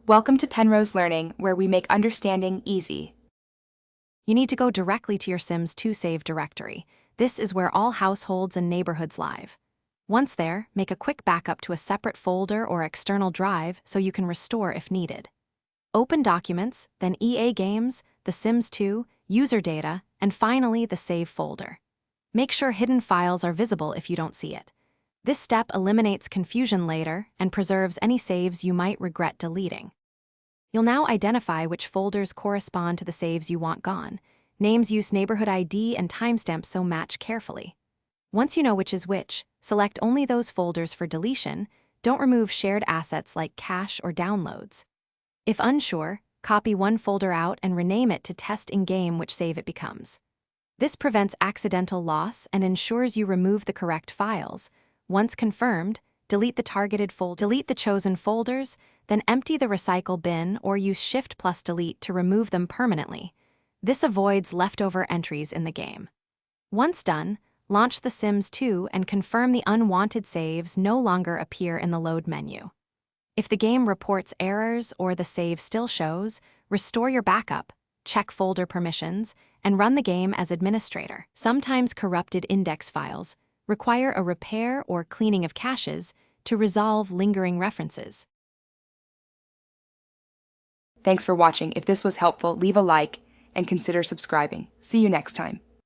Welcome to Penrose Learning, where we make understanding easy. You need to go directly to your Sims 2 save directory. This is where all households and neighborhoods live. Once there, make a quick backup to a separate folder or external drive so you can restore if needed. Open Documents, then EA Games, The Sims 2, User Data, and finally the Save folder. Make sure hidden files are visible if you don't see it. This step eliminates confusion later and preserves any saves you might regret deleting. You'll now identify which folders correspond to the saves you want gone. Names use neighborhood ID and timestamps, so match carefully. Once you know which is which, select only those folders for deletion. Don't remove shared assets like cache or downloads. If unsure, copy one folder out and rename it to test in-game which save it becomes. This prevents accidental loss and ensures you remove the correct files. Once confirmed, delete the chosen folders, then empty the recycle bin or use Shift+Delete to remove them permanently. This avoids leftover entries in the game. Once done, launch The Sims 2 and confirm the unwanted saves no longer appear in the load menu. If the game reports errors or the save still shows, restore your backup, check folder permissions, and run the game as administrator. Sometimes corrupted index files require a repair or cleaning of caches to resolve lingering references. Thanks for watching. If this was helpful, leave a like and consider subscribing. See you next time.